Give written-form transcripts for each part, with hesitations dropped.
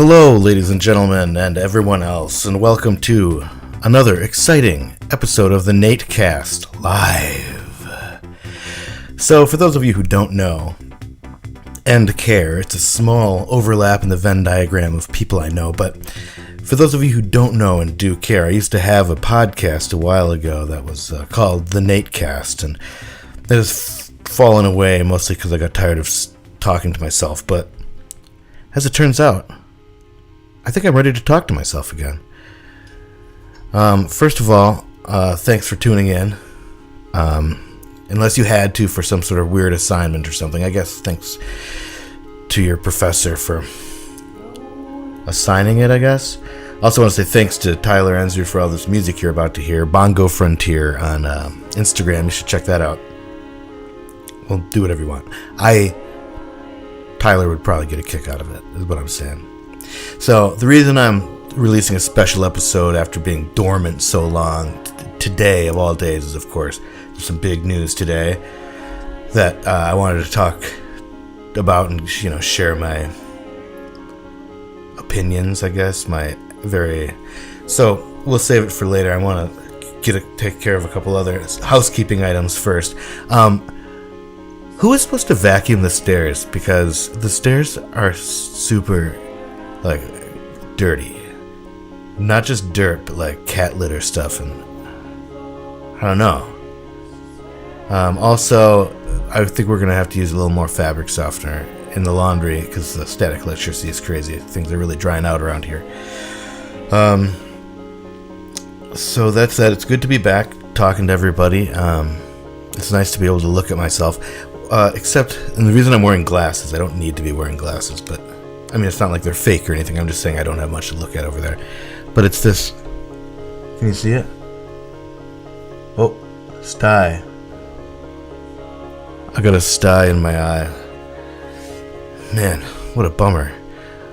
Hello, ladies and gentlemen, and everyone else, and welcome to another exciting episode of the NateCast Live. So, for those of you who don't know and care, it's a small overlap in the Venn diagram of people I know, but for those of you who don't know and do care, I used to have a podcast a while ago that was called the NateCast, and it has fallen away mostly because I got tired of talking to myself, but as it turns out, I think I'm ready to talk to myself again. First of all, thanks for tuning in. Unless you had to for some sort of weird assignment or something. I guess thanks to your professor for assigning it, I guess. I also want to say thanks to Tyler Enzer for all this music you're about to hear. Bongo Frontier on Instagram. You should check that out. Well, do whatever you want. Tyler would probably get a kick out of it, is what I'm saying. So, the reason I'm releasing a special episode after being dormant so long, today of all days, is of course, there's some big news today that I wanted to talk about and, share my opinions, I guess, so we'll save it for later. I want to take care of a couple other housekeeping items first. Who is supposed to vacuum the stairs? Because the stairs are super, dirty. Not just dirt, but, cat litter stuff, and I don't know. Also, I think we're going to have to use a little more fabric softener in the laundry, because the static electricity is crazy. Things are really drying out around here. So that's that. It's good to be back talking to everybody. It's nice to be able to look at myself. Except, and the reason I'm wearing glasses, I don't need to be wearing glasses, but, it's not like they're fake or anything. I'm just saying I don't have much to look at over there. But it's this. Can you see it? Oh, sty. I got a sty in my eye. Man, what a bummer.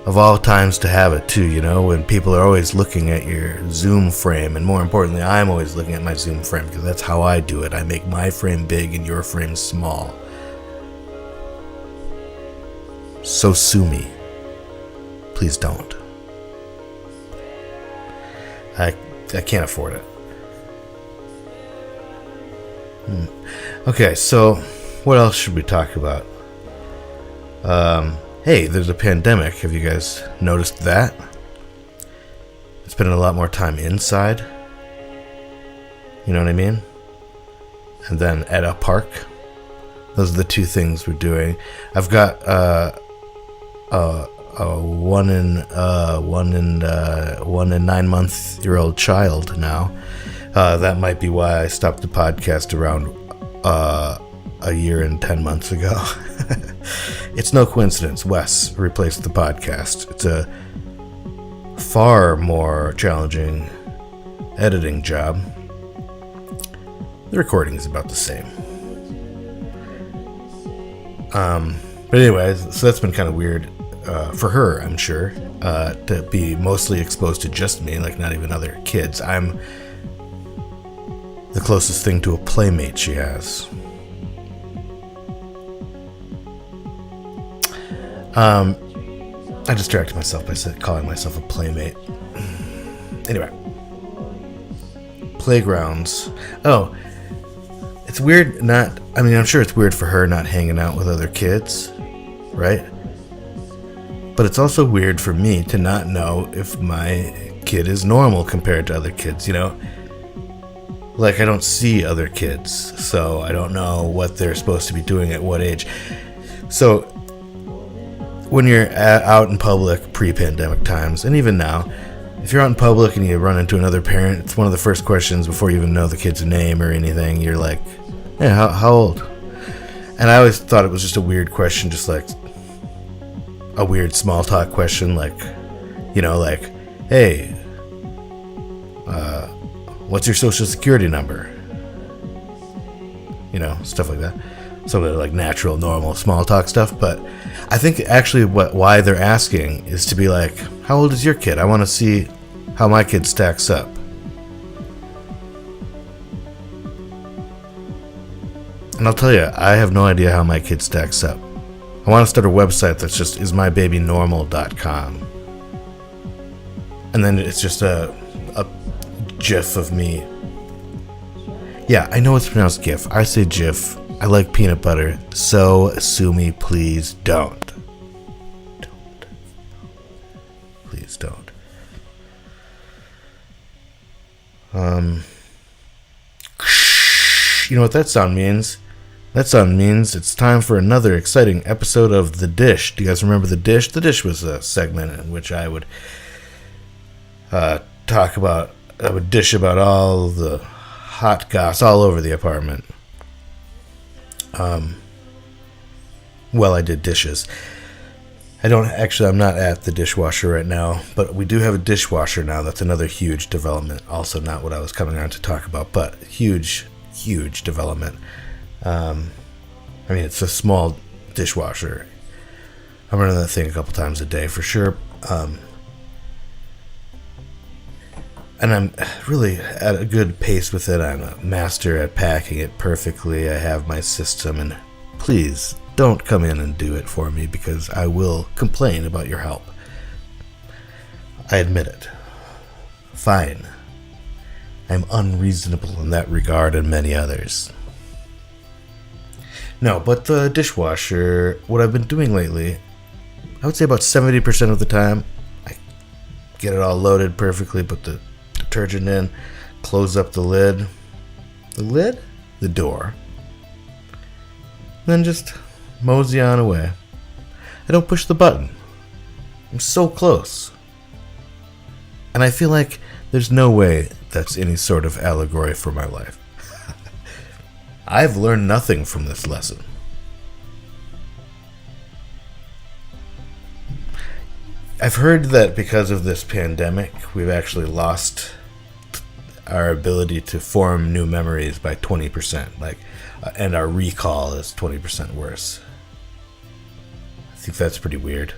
Of all times to have it, too, when people are always looking at your Zoom frame, and more importantly, I'm always looking at my Zoom frame, because that's how I do it. I make my frame big and your frame small. So sue me. Please don't. I can't afford it. Okay, so what else should we talk about? Hey, there's a pandemic. Have you guys noticed that? Spending a lot more time inside. You know what I mean? And then at a park. Those are the two things we're doing. I've got a 1 and 9 month-year-old child now. That might be why I stopped the podcast around a year and 10 months ago. It's no coincidence Wes replaced the podcast. It's a far more challenging editing job. The recording is about the same. But anyways, so that's been kind of weird for her, I'm sure, to be mostly exposed to just me, not even other kids. I'm the closest thing to a playmate she has. I distracted myself by calling myself a playmate. Anyway. Playgrounds. Oh, it's weird I'm sure it's weird for her not hanging out with other kids, right? But it's also weird for me to not know if my kid is normal compared to other kids, I don't see other kids, so I don't know what they're supposed to be doing at what age. So, when you're out in public, pre-pandemic times, and even now, if you're out in public and you run into another parent, it's one of the first questions before you even know the kid's name or anything. You're like, hey, how old? And I always thought it was just a weird question, just like a weird small talk question, hey, what's your social security number? Stuff like that. Some of the natural, normal, small talk stuff. But I think actually why they're asking is to be like, how old is your kid? I want to see how my kid stacks up. And I'll tell you, I have no idea how my kid stacks up. I want to start a website that's just ismybabynormal.com. And then it's just a gif of me. Yeah, I know it's pronounced gif. I say gif. I like peanut butter. So sue me, please don't. Please don't. You know what that sound means? That sound means it's time for another exciting episode of The Dish. Do you guys remember The Dish? The Dish was a segment in which I would dish about all the hot goss all over the apartment. Well, I did dishes. I'm not at the dishwasher right now, but we do have a dishwasher now. That's another huge development. Also not what I was coming on to talk about, but huge development. It's a small dishwasher. I'm running that thing a couple times a day for sure. And I'm really at a good pace with it. I'm a master at packing it perfectly. I have my system, and please don't come in and do it for me because I will complain about your help. I admit it. Fine. I'm unreasonable in that regard and many others. No, but the dishwasher, what I've been doing lately, I would say about 70% of the time, I get it all loaded perfectly, put the detergent in, close up the lid. The lid? The door. Then just mosey on away. I don't push the button. I'm so close. And I feel like there's no way that's any sort of allegory for my life. I've learned nothing from this lesson. I've heard that because of this pandemic, we've actually lost our ability to form new memories by 20%, and our recall is 20% worse. I think that's pretty weird.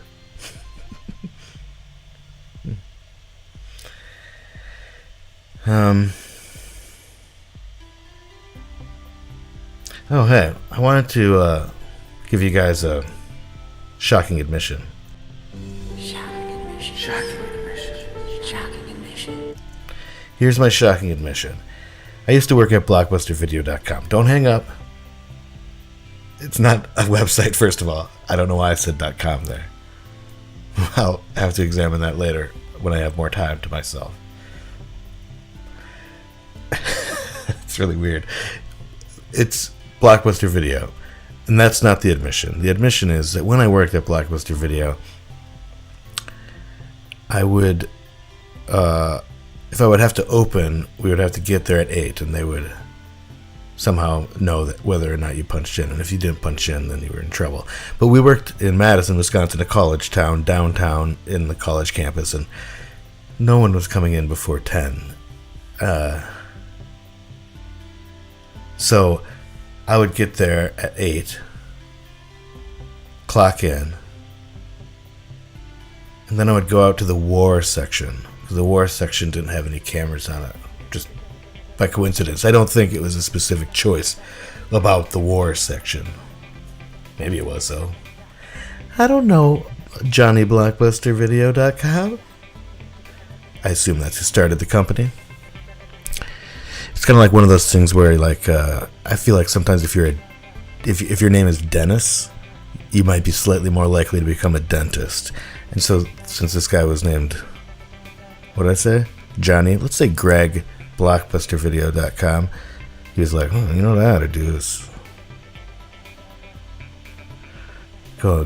Oh, hey, I wanted to give you guys a shocking admission. Here's my shocking admission. I used to work at blockbustervideo.com. Don't hang up. It's not a website, first of all. I don't know why I said .com there. I'll have to examine that later when I have more time to myself. It's really weird. It's Blockbuster Video, and that's not the admission. The admission is that when I worked at Blockbuster Video, I would, if I would have to open, we would have to get there at 8, and they would somehow know that whether or not you punched in. And if you didn't punch in, then you were in trouble. But we worked in Madison, Wisconsin, a college town, downtown in the college campus, and no one was coming in before 10. So I would get there at 8, clock in, and then I would go out to the war section, because the war section didn't have any cameras on it, just by coincidence. I don't think it was a specific choice about the war section. Maybe it was, though. I don't know, JohnnyBlockbusterVideo.com? I assume that's who started the company. It's kind of like one of those things where, I feel like sometimes if your name is Dennis, you might be slightly more likely to become a dentist. And so, since this guy was named, what did I say? Johnny. Let's say Greg, BlockbusterVideo.com. He was like, you know what I ought to do is go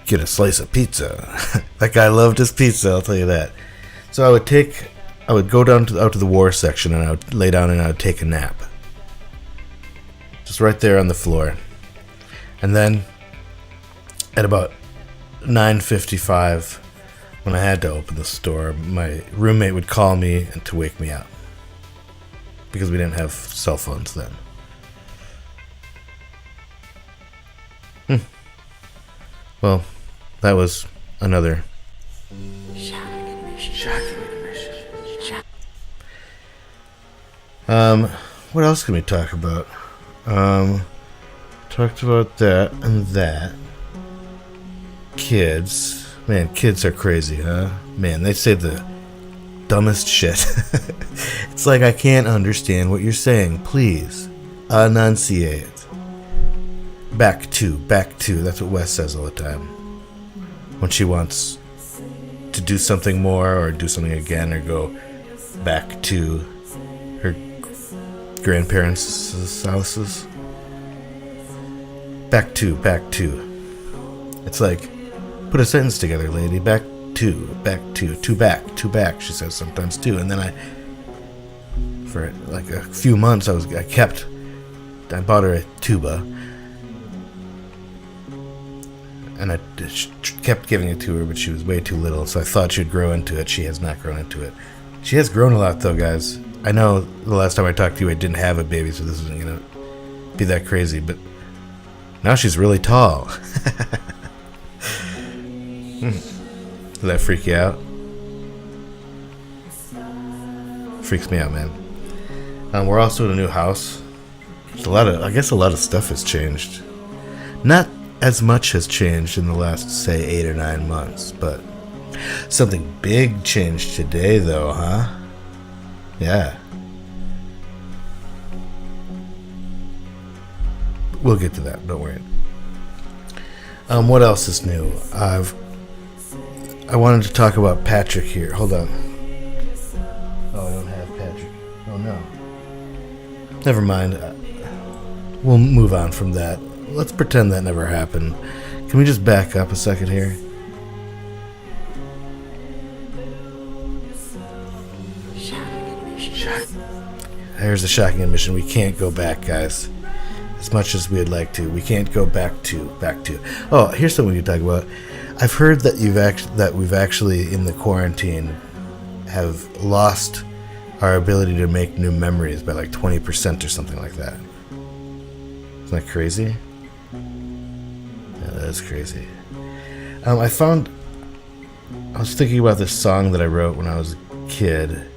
get a slice of pizza. That guy loved his pizza, I'll tell you that. So I would go down out to the war section, and I would lay down and I would take a nap. Just right there on the floor. And then at about 9:55, when I had to open the store, my roommate would call me and to wake me up, because we didn't have cell phones then. Well, that was another shocking admission. What else can we talk about? Talked about that and that. Kids. Man, kids are crazy, huh? Man, they say the dumbest shit. It's like, I can't understand what you're saying. Please enunciate. Back to. That's what Wes says all the time. When she wants to do something more or do something again or go back to her grandparents' houses. Back to. It's like, put a sentence together, lady. Back to, back, she says sometimes too. And then for like a few months, I bought her a tuba. And I kept giving it to her, but she was way too little, so I thought she'd grow into it. She has not grown into it. She has grown a lot, though, guys. I know the last time I talked to you, I didn't have a baby, so this isn't going to be that crazy, but now she's really tall. Does that freak you out? Freaks me out, man. We're also in a new house. I guess a lot of stuff has changed. Not as much has changed in the last, say, 8 or 9 months, but something big changed today, though, huh? Yeah. We'll get to that, don't worry. What else is new? I wanted to talk about Patrick here. Hold on. Oh, I don't have Patrick. Oh, no. Never mind. We'll move on from that. Let's pretend that never happened. Can we just back up a second here? Here's the shocking admission. We can't go back, guys. As much as we'd like to, we can't go back to. Oh, here's something we can talk about. I've heard that we've actually in the quarantine have lost our ability to make new memories by like 20% or something like that. Isn't that crazy? Yeah, that is crazy. I was thinking about this song that I wrote when I was a kid.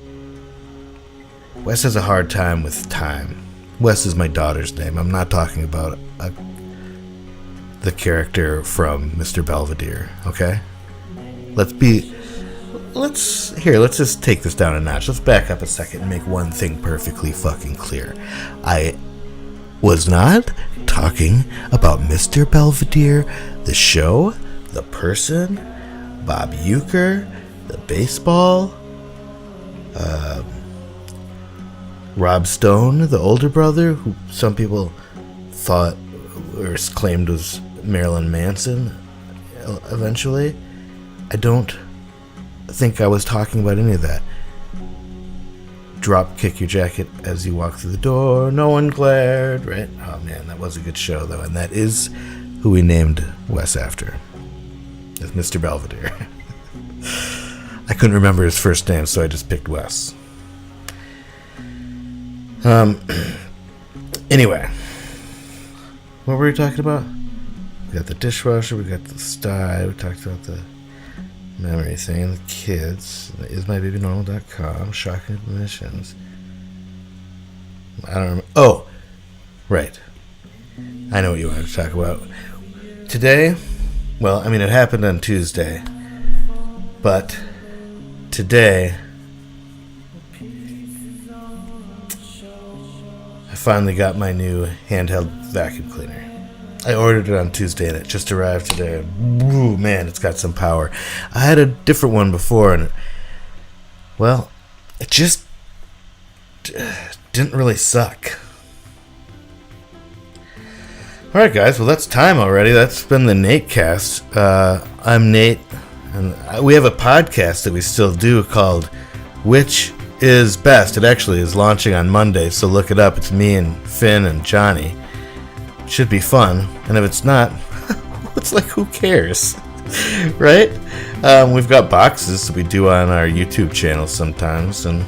Wes has a hard time with time. Wes is my daughter's name. I'm not talking about the character from Mr. Belvedere, okay? Let's just take this down a notch. Let's back up a second and make one thing perfectly fucking clear. I was not talking about Mr. Belvedere, the show, the person, Bob Uecker, the baseball, Rob Stone, the older brother, who some people thought or claimed was Marilyn Manson eventually. I don't think I was talking about any of that. Drop kick your jacket as you walk through the door, no one glared, right? Oh man, that was a good show though, and that is who we named Wes after. It's Mr. Belvedere. I couldn't remember his first name, so I just picked Wes. Anyway, what were we talking about? We got the dishwasher, we got the sty, we talked about the memory thing, the kids, ismybabynormal.com, shocking admissions. I don't remember. Oh, right. I know what you wanted to talk about. Today, well, I mean, it happened on Tuesday, but today, I finally got my new handheld vacuum cleaner. I ordered it on Tuesday and it just arrived today. Woo, man, it's got some power. I had a different one before and, well, it just didn't really suck. Alright guys, well that's time already. That's been the NateCast. I'm Nate, and we have a podcast that we still do called Which Is Best. It actually is launching on Monday, so look it up. It's me and Finn and Johnny. Should be fun, and if it's not, it's like, who cares, right? We've got boxes that we do on our YouTube channel sometimes, and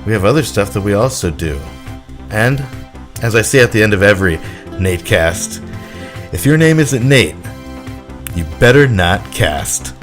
we have other stuff that we also do. And as I say at the end of every NateCast, if your name isn't Nate, you better not cast.